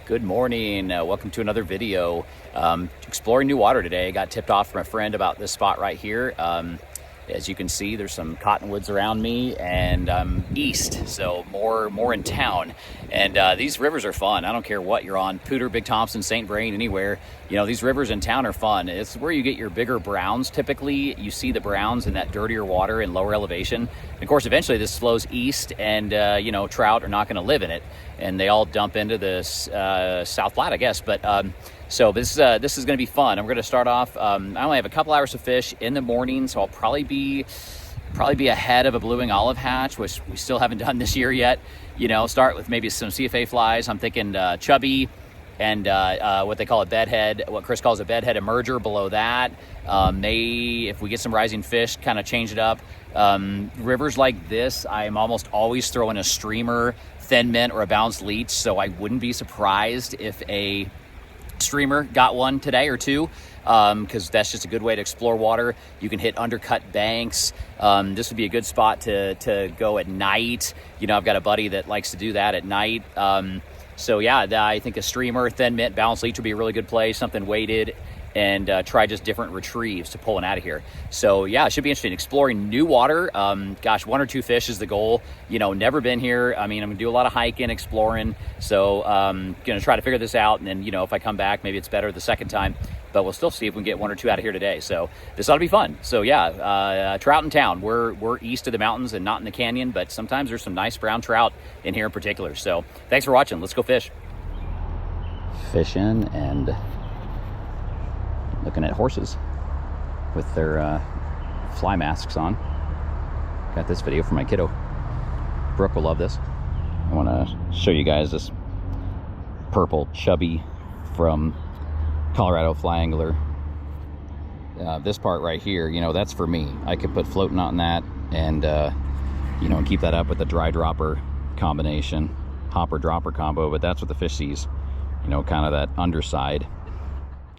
Good morning. Welcome to another video. Exploring new water today. Got tipped off from a friend about this spot right here. As you can see, there's some cottonwoods around me, and I'm east, so more in town. And these rivers are fun. I don't care what you're on, Pooter, Big Thompson, St. Vrain, anywhere. You know, these rivers in town are fun. It's where you get your bigger browns. Typically, you see the browns in that dirtier water in lower elevation. And of course, eventually this flows east, and you know, trout are not going to live in it, and they all dump into this South Platte, I guess. But so this is going to be fun. I'm going to start off. I only have a couple hours to fish in the morning, so I'll probably be ahead of a blueing olive hatch, which we still haven't done this year yet. You know, start with maybe some CFA flies. I'm thinking chubby and what they call a bedhead, what Chris calls a bedhead emerger below that. If we get some rising fish, kind of change it up. Rivers like this, I'm almost always throwing a streamer, thin mint, or a balanced leech, so I wouldn't be surprised if a streamer got one today or two, because that's just a good way to explore water. You can hit undercut banks. This would be a good spot to go at night. You know, I've got a buddy that likes to do that at night. So yeah, I think a streamer, thin mint, balanced leech would be a really good play, something weighted, and try just different retrieves to pulling out of here. So yeah, it should be interesting exploring new water. Gosh, 1 or 2 fish is the goal. You know, never been here. I mean, I'm gonna do a lot of hiking, exploring. So gonna try to figure this out, and then, you know, if I come back, maybe it's better the second time, but we'll still see if we can get 1 or 2 out of here today. So this ought to be fun. So yeah, trout in town. We're east of the mountains and not in the canyon, but sometimes there's some nice brown trout in here in particular. So thanks for watching. Let's go fish. Fishing and looking at horses with their fly masks on. Got this video for my kiddo. Brooke will love this. I want to show you guys this purple chubby from Colorado Fly Angler. This part right here, you know, that's for me. I could put floating on that and you know, keep that up with the dry dropper combination, hopper dropper combo, but that's what the fish sees, you know, kind of that underside.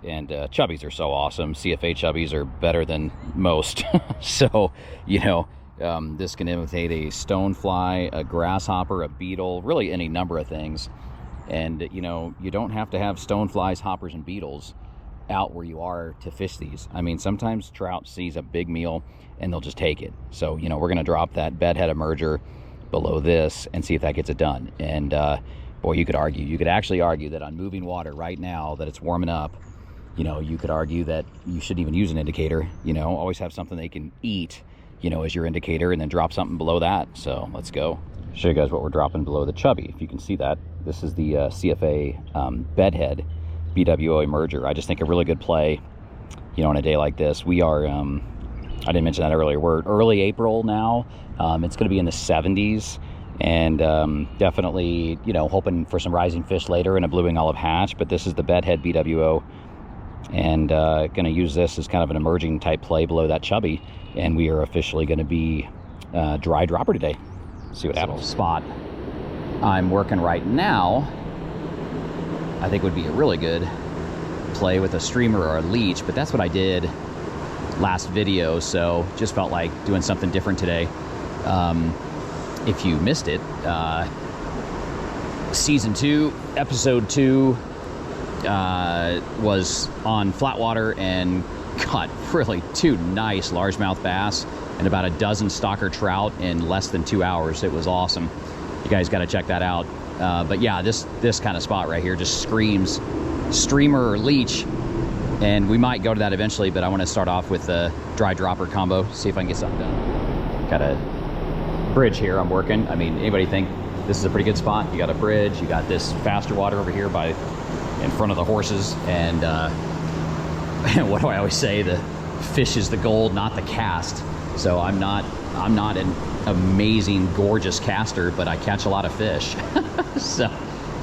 And chubbies are so awesome. CFA chubbies are better than most. So, you know, this can imitate a stonefly, a grasshopper, a beetle, really any number of things. And, you know, you don't have to have stoneflies, hoppers, and beetles out where you are to fish these. I mean, sometimes trout sees a big meal and they'll just take it. So, you know, we're going to drop that bedhead emerger below this and see if that gets it done. And, boy, you could actually argue that on moving water right now that it's warming up, you know, you could argue that you shouldn't even use an indicator. You know, always have something they can eat, you know, as your indicator, and then drop something below that. So let's go. Show you guys what we're dropping below the chubby. If you can see that, this is the CFA bedhead BWO emerger. I just think a really good play, you know, on a day like this. We are, I didn't mention that earlier, we're early April now. It's going to be in the 70s. And definitely, you know, hoping for some rising fish later in a bluing olive hatch. But this is the bedhead BWO. And going to use this as kind of an emerging type play below that chubby, and we are officially going to be dry dropper today. See what happens. Spot I'm working right now, I think would be a really good play with a streamer or a leech, but that's what I did last video, so just felt like doing something different today. If you missed it, season 2, episode 2 was on flatwater and caught really 2 nice largemouth bass and about a dozen stalker trout in less than 2 hours. It was awesome. You guys got to check that out. But yeah, this kind of spot right here just screams streamer or leech, and we might go to that eventually, but I want to start off with the dry dropper combo, see if I can get something done. Got a bridge here I'm working. I mean, anybody think this is a pretty good spot? You got a bridge, you got this faster water over here in front of the horses, and what do I always say? The fish is the gold, not the cast. So I'm not an amazing, gorgeous caster, but I catch a lot of fish. So,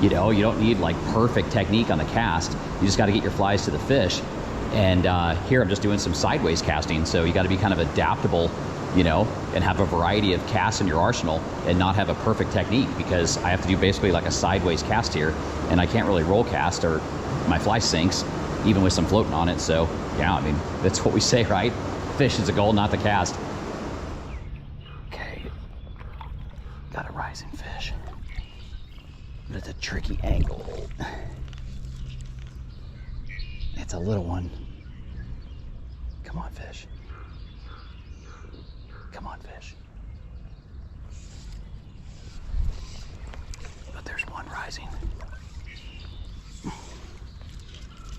you know, you don't need like perfect technique on the cast. You just got to get your flies to the fish. And here I'm just doing some sideways casting. So you got to be kind of adaptable, you know, and have a variety of casts in your arsenal and not have a perfect technique, because I have to do basically like a sideways cast here, and I can't really roll cast or my fly sinks, even with some floating on it. So yeah, I mean, that's what we say, right? Fish is the goal, not the cast. Okay, got a rising fish. But it's a tricky angle. It's a little one. Come on, fish. Come on, fish. But there's one rising.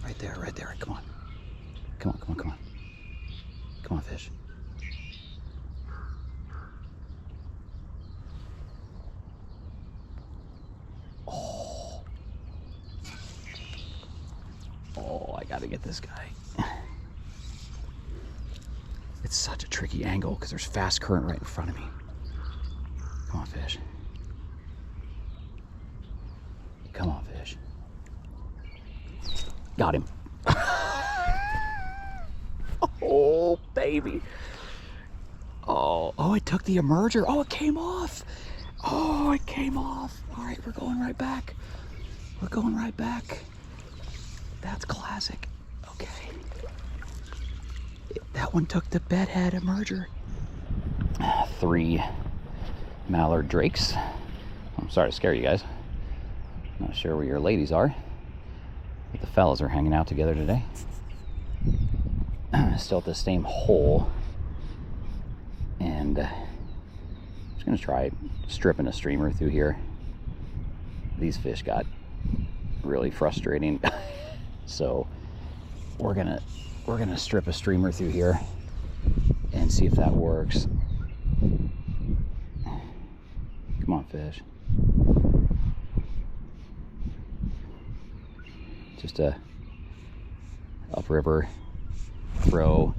Right there, right there. Come on. Come on, come on, come on. Come on, fish. Oh. Oh, I gotta get this guy. It's such a tricky angle because there's fast current right in front of me. Come on, fish. Come on, fish. Got him. Oh, baby. Oh, it took the emerger. Oh, it came off. Oh, it came off. All right, we're going right back. We're going right back. That's classic. Okay. That one took the bedhead emerger. 3 mallard drakes. I'm sorry to scare you guys. Not sure where your ladies are, but the fellas are hanging out together today. Still at the same hole, and I'm just gonna try stripping a streamer through here. These fish got really frustrating, so we're gonna strip a streamer through here and see if that works. Come on, fish. Just a upriver throw,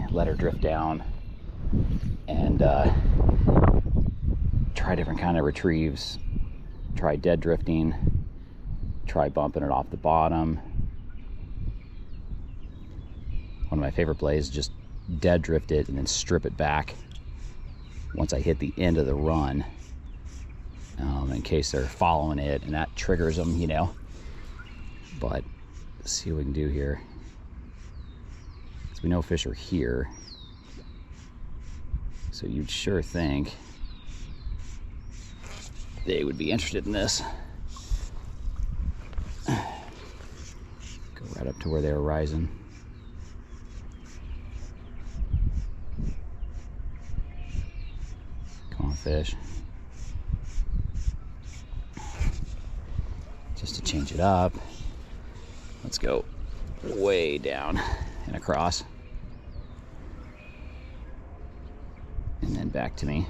let her drift down, and try different kind of retrieves. Try dead drifting, try bumping it off the bottom. One of my favorite plays, just dead drift it and then strip it back once I hit the end of the run, in case they're following it and that triggers them, you know. But let's see what we can do here. So we know fish are here, so you'd sure think they would be interested in this. Go right up to where they were rising. Come on, fish. Just to change it up, let's go way down and across, and then back to me.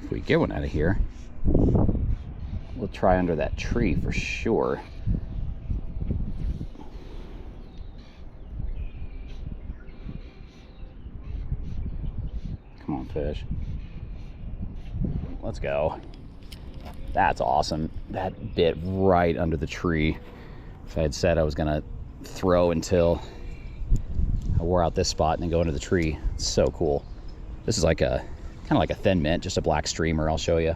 If we get one out of here, we'll try under that tree for sure. Come on, fish. Let's go. That's awesome. That bit right under the tree. If I had said I was gonna throw until I wore out this spot and then go into the tree, it's so cool. This is like a kind of like a thin mint, just a black streamer. I'll show you.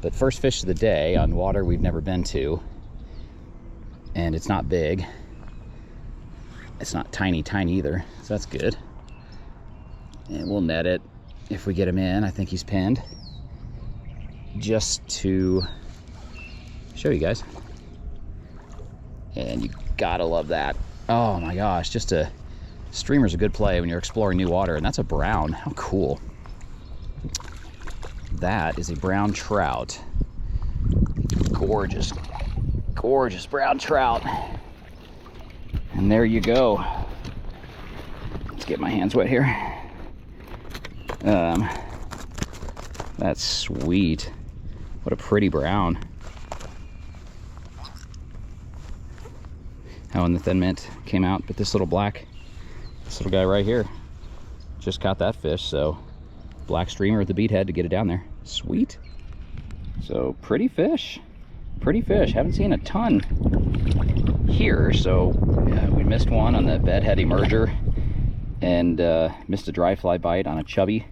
But first fish of the day on water we've never been to, and it's not big. It's not tiny either, so that's good. And we'll net it if we get him in. I think he's pinned, just to show you guys. And you gotta love that. Oh my gosh, just a streamer's a good play when you're exploring new water. And that's a brown. How cool. That is a brown trout. Gorgeous, gorgeous brown trout. And there you go. Let's get my hands wet here. That's sweet. What a pretty brown. How when the thin mint came out, but this little black, this little guy right here just caught that fish. So black streamer at the bead head to get it down there. Sweet. So pretty fish, pretty fish. Haven't seen a ton here. So we missed one on the bedhead emerger, and missed a dry fly bite on a chubby.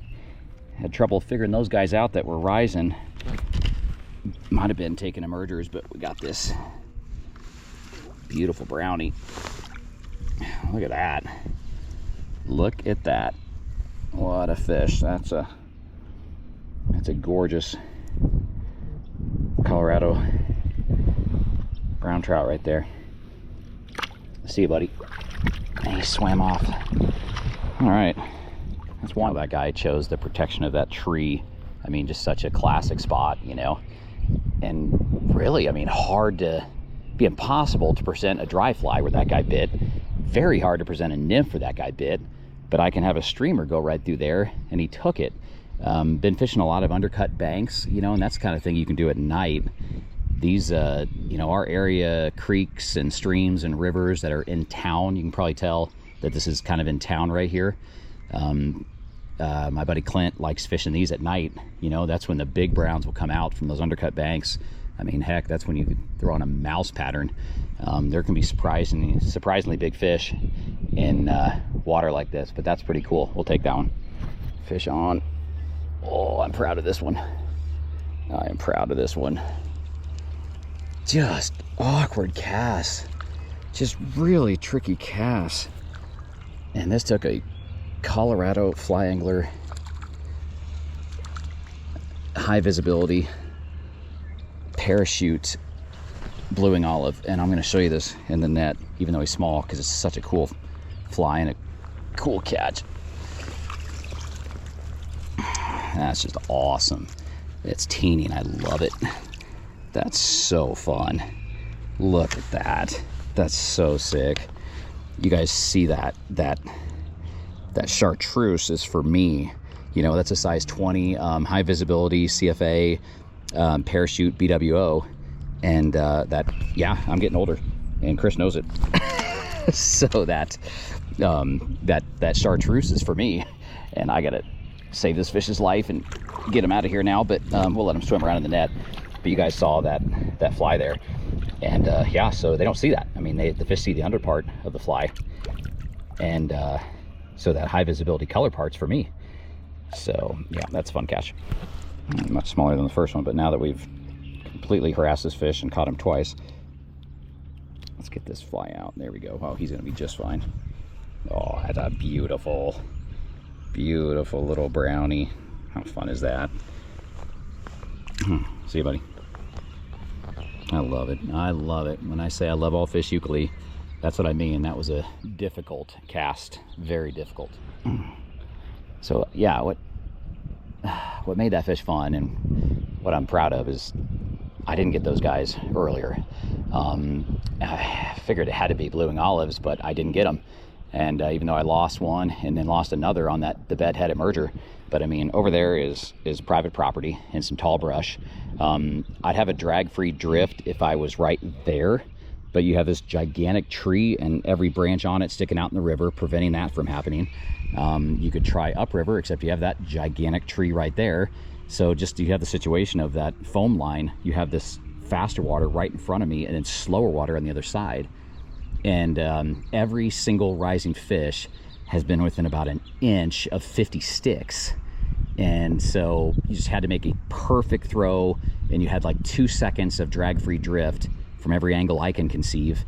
Had trouble figuring those guys out that were rising. Might have been taking emergers, but we got this beautiful brownie. Look at that. Look at that. What a fish. That's a gorgeous Colorado brown trout right there. See you, buddy. And he swam off. All right. That's why that guy chose the protection of that tree. I mean, just such a classic spot, you know. And really, I mean, be impossible to present a dry fly where that guy bit. Very hard to present a nymph where that guy bit. But I can have a streamer go right through there, and he took it. Been fishing a lot of undercut banks, you know, and that's the kind of thing you can do at night. These, you know, our area creeks and streams and rivers that are in town, you can probably tell that this is kind of in town right here. My buddy Clint likes fishing these at night. You know, that's when the big browns will come out from those undercut banks. I mean, heck, that's when you could throw on a mouse pattern. There can be surprisingly big fish in water like this, but that's pretty cool. We'll take that one. Fish on. Oh, I'm proud of this one. I am proud of this one. Just awkward cast. Just really tricky cast. And this took a Colorado fly angler, high visibility parachute blueing olive, and I'm going to show you this in the net, even though he's small, because it's such a cool fly and a cool catch. That's just awesome. It's teeny and I love it. That's so fun. Look at that. That's so sick. You guys see that chartreuse is for me. You know, that's a size 20 high visibility CFA parachute BWO, and yeah, I'm getting older and Chris knows it. So that chartreuse is for me, and I gotta save this fish's life and get him out of here now, but we'll let him swim around in the net. But you guys saw that fly there, and yeah, so they don't see that. I mean, the fish see the under part of the fly, and so that high visibility color part's for me. So yeah, that's a fun catch. Much smaller than the first one, but now that we've completely harassed this fish and caught him twice, let's get this fly out. There we go. Oh, he's gonna be just fine. Oh, that's a beautiful little brownie. How fun is that? See you, buddy. I love it. I love it. When I say I love all fish equally, that's what I mean. That was a difficult cast, very difficult. So yeah, what made that fish fun and what I'm proud of is I didn't get those guys earlier. I figured it had to be bluing olives, but I didn't get them. And even though I lost one and then lost another on the bed head at Merger, but I mean, over there is private property and some tall brush. I'd have a drag-free drift if I was right there, but you have this gigantic tree and every branch on it sticking out in the river, preventing that from happening. You could try upriver, except you have that gigantic tree right there. So just you have the situation of that foam line, you have this faster water right in front of me and then slower water on the other side. And every single rising fish has been within about an inch of 50 sticks. And so you just had to make a perfect throw, and you had like 2 seconds of drag-free drift from every angle I can conceive.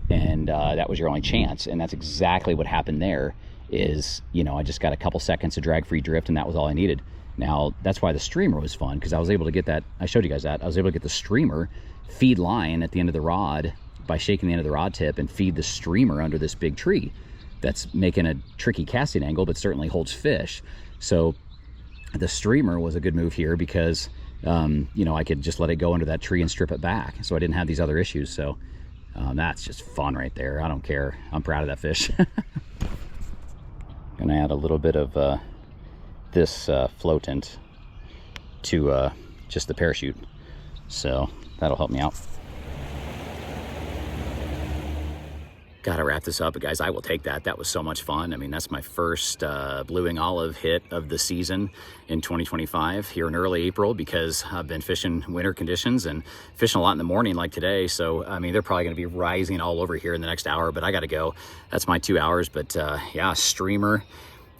And that was your only chance. And that's exactly what happened there is, you know, I just got a couple seconds of drag-free drift, and that was all I needed. Now, that's why the streamer was fun, because I was able to get that. I showed you guys that. I was able to get the streamer, feed line at the end of the rod by shaking the end of the rod tip, and feed the streamer under this big tree that's making a tricky casting angle, but certainly holds fish. So the streamer was a good move here because, you know, I could just let it go under that tree and strip it back. So I didn't have these other issues. So that's just fun right there. I don't care. I'm proud of that fish. Gonna add a little bit of this floatant to just the parachute. So that'll help me out. Gotta wrap this up, but guys, I will take that. That was so much fun. I mean, that's my first bluing olive hit of the season in 2025 here in early April, because I've been fishing winter conditions and fishing a lot in the morning like today. So, I mean, they're probably gonna be rising all over here in the next hour, but I gotta go. That's my 2 hours, but yeah, streamer.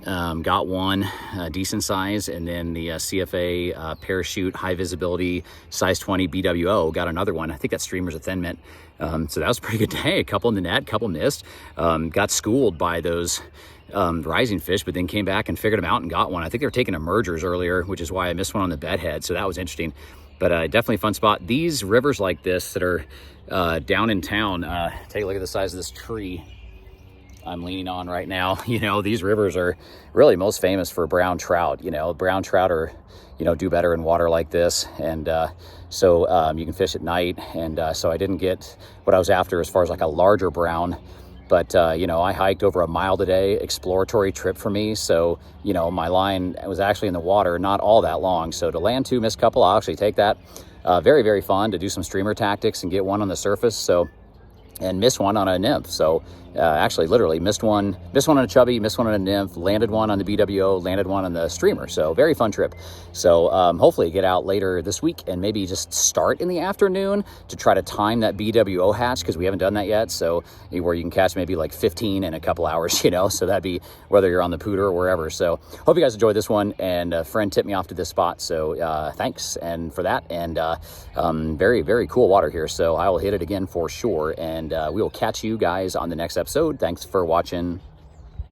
Got one decent size, and then the CFA parachute high visibility size 20 BWO got another one. I think that streamer's a thin mint. So that was a pretty good day. A couple in the net, couple missed. Got schooled by those rising fish, but then came back and figured them out and got one. I think they were taking emergers earlier, which is why I missed one on the bedhead. So that was interesting, but definitely a fun spot. These rivers like this that are down in town, take a look at the size of this tree I'm leaning on right now. You know, these rivers are really most famous for brown trout. You know, brown trout are, you know, do better in water like this. And so you can fish at night. And so I didn't get what I was after as far as like a larger brown. But, you know, I hiked over 1 mile today, exploratory trip for me. So, you know, my line was actually in the water, not all that long. So to land 2, miss a couple, I'll actually take that. Very, very fun to do some streamer tactics and get one on the surface. So, and miss one on a nymph. So actually literally missed one on a chubby, missed one on a nymph, landed one on the BWO, landed one on the streamer. So very fun trip. So hopefully get out later this week and maybe just start in the afternoon to try to time that BWO hatch, because we haven't done that yet. So where you can catch maybe like 15 in a couple hours, you know, so that'd be whether you're on the Pooter or wherever. So hope you guys enjoyed this one, and a friend tipped me off to this spot. So thanks and for that. And very, very cool water here. So I will hit it again for sure. And we will catch you guys on the next episode. Thanks for watching.